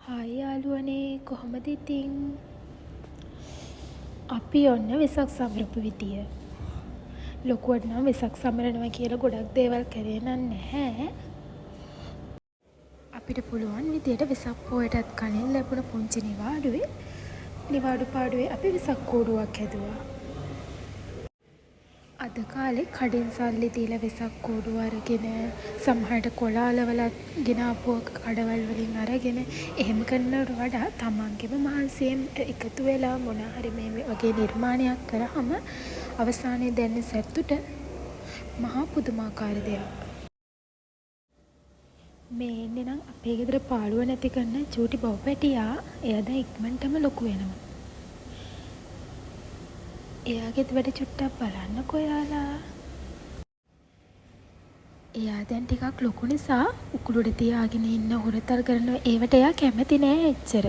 Hi යාළුවනේ කොහොමද ඉතින්? අපි ඔන්න වෙසක් සමරපු විදිය. ලොකුවට නම් වෙසක් සමරනවා කියලා ගොඩක් දේවල් කරේ නම් නැහැ. අපිට පුළුවන් විදියට වෙසක් පොයටත් කලින් ලැබුණ පුංචි නිවාඩු පාඩුවේ අපි වෙසක් කූඩුවක් හැදුවා. අද කාලේ කඩෙන් සල්ලි දීලා වෙසක් කූඩුව අරගෙන සමහරට කොලාලවලත් ගෙනාපුව කඩවල් වලින් අරගෙන එහෙම කරනවට වඩා තමන්ගේම මහන්සියෙන් එකතු වෙලා මොනා හරි මේ වගේ නිර්මාණයක් කරාම අවසානයේ දැනෙන සතුට මහා පුදුමාකාර දෙයක්. මේ එන්නේ නම් අපේ ගෙදර පාළුව නැති කරන චූටි බව් පැටියා. එයා දැන් ඉක්මනටම ලොකු වෙනවා. එයාගෙත් වැඩ චුට්ටක් බලන්නකෝ යාලා. එයා දැන් ටිකක් ලොකු නිසා උකුලුඩ තියාගෙන ඉන්න හොරතල් කරන ඒවට එයා කැමති නෑ එච්චර.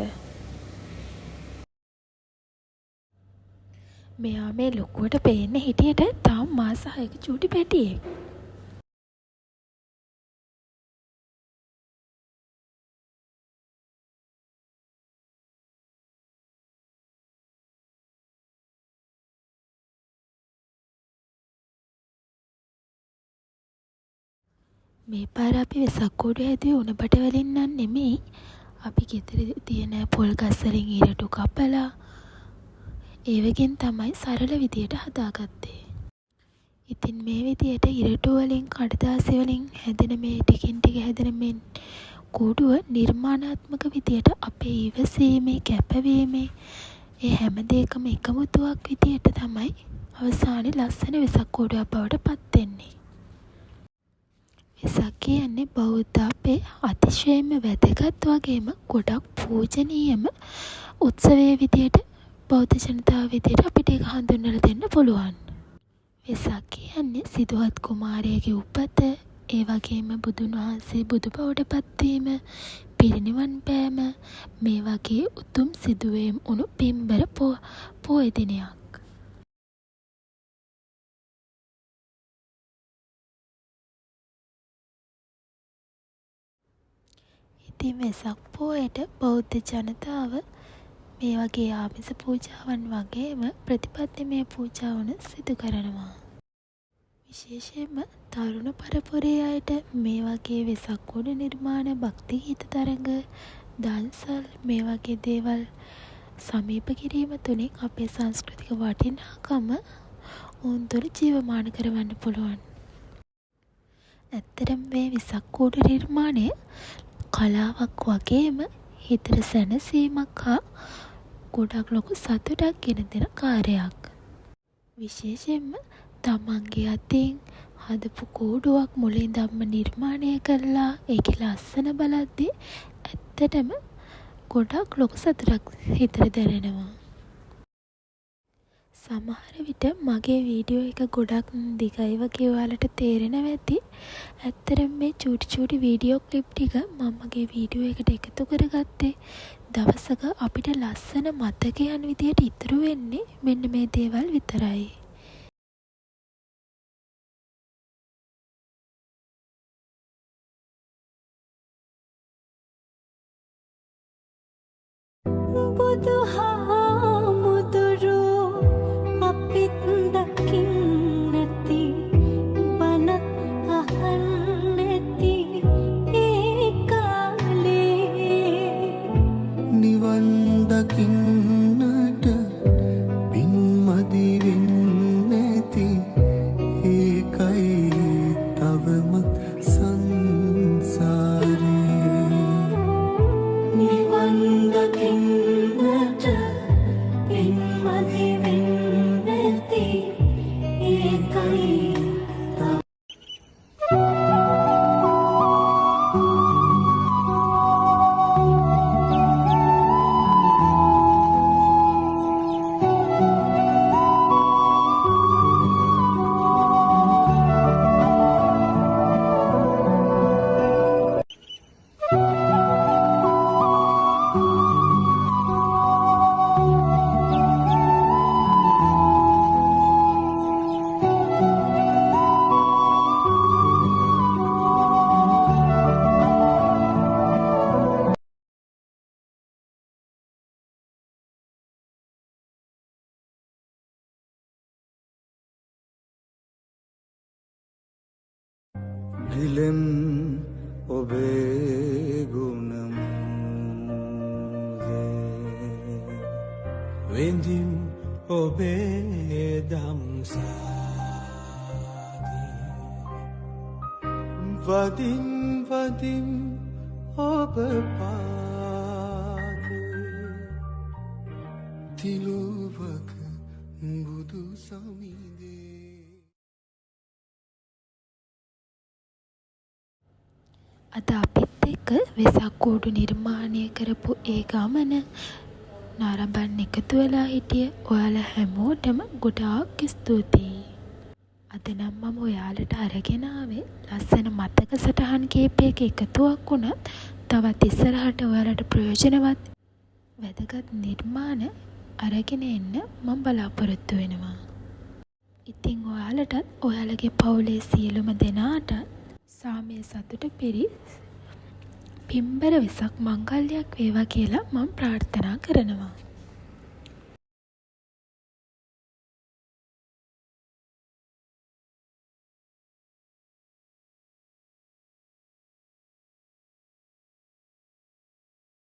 මෙයා මේ ලොකුවට පේන්න හිටියට තාම මාස 6ක චූටි පැටියෙක්. මේ පාර අපි වෙසක් කූඩු හැදුවේ උණබට වලින් නම් නෙමෙයි. අපි ගෙදර තියෙන පොල් ගස් වලින් ඉරටු කපලා ඒවකින් තමයි සරල විදියට හදාගත්තේ. ඉතින් මේ විදියට ඉරටු වලින් කඩදාසි වලින් හැදෙන මේ ටිකින් ටික හැදෙන මේ කූඩුව නිර්මාණාත්මක විදියට අපේ ඉවසීමේ කැපවීමේ ඒ හැම දෙයකම එකමුතුවක් විදියට තමයි අවසානයේ ලස්සන වෙසක් කූඩුවක් බවට පත් වෙන්නේ. වෙසක් කියන්නේ බෞද්ධ අපේ අතිශයින්ම වැදගත් වගේම ගොඩක් පූජනීයම උත්සවයේ විදියට බෞද්ධ ජනතාව විදියට අපිට ඒක හඳුන්වලා දෙන්න පුළුවන්. වෙසක් කියන්නේ සිදුහත් කුමාරයාගේ උපත, ඒ වගේම බුදුන් වහන්සේ බුදු බවට පත්වීම, පිරිනිවන් පෑම මේ වගේ උතුම් සිදුවීම් උණු පින්බර පොය දිනයක්. ඉතින් වෙසක් පොයට බෞද්ධ ජනතාව මේ වගේ ආමිස පූජාවන් වගේම ප්‍රතිපත්තිමය පූජාවන් සිදු කරනවා. විශේෂයෙන්ම තරුණ පරපුරේ අයට මේ වගේ වෙසක් කූඩු නිර්මාණ, භක්ති ගීත තරඟ, දන්සල් මේ වගේ දේවල් සමීප කිරීම තුළින් අපේ සංස්කෘතික වටිනාකම ඔවුන් තුළ ජීවමාන කරවන්න පුළුවන්. ඇත්තටම මේ වෙසක් කූඩු නිර්මාණය කලාවක් වගේම හිතට සැනසීමක් හා ගොඩක් ලොකු සතුටක් ගෙන දෙන කාර්යයක්. විශේෂයෙන්ම තමන්ගේ අතින් හදපු කූඩුවක් මුලින්දම්ම නිර්මාණය කරලා ඒකේ ලස්සන බලද්දී ඇත්තටම ගොඩක් ලොකු සතුටක් හිතට දැනෙනවා. සමහර විට මගේ වීඩියෝ එක ගොඩක් දිගයි වගේ ඔයාලට තේරෙනවා ඇති. ඇත්තටම මේ චූටි වීඩියෝ ක්ලිප් ටික මම මගේ වීඩියෝ එකට එකතු කරගත්තේ දවසක අපිට ලස්සන මතකයන් විදියට ඉතුරු වෙන්නේ මෙන්න මේ දේවල් විතරයි. නිවන් දකින්නට පින්මදි වෙන්න දිලෙන් ඔබේ ගුණ වෙන්දිම් ඔබේ දම්සාදී වදින් වදින් ඔබ පාදේ තිලුවක බුදු සමිදේ. අද අපිත් එක්ක වෙසක් කූඩු නිර්මාණය කරපු ඒ ගමන නරඹන්න එකතු වෙලා හිටිය ඔයාලා හැමෝටම ගොඩාක් ස්තුතියි. අද නම් මම ඔයාලට අරගෙන ආවේ ලස්සන මතක සටහන් කීපයක එකතුවක් වුණත් තවත් ඉස්සරහට ඔයාලට ප්‍රයෝජනවත් වැදගත් නිර්මාණ අරගෙන එන්න මම බලාපොරොත්තු වෙනවා. ඉතින් ඔයාලටත් ඔයාලගේ පවුලේ සියලුම දෙනාට සාමය සතුට පිරි පින්බර වෙසක් මංගල්‍යයක් වේවා කියලා මම ප්‍රාර්ථනා කරනවා.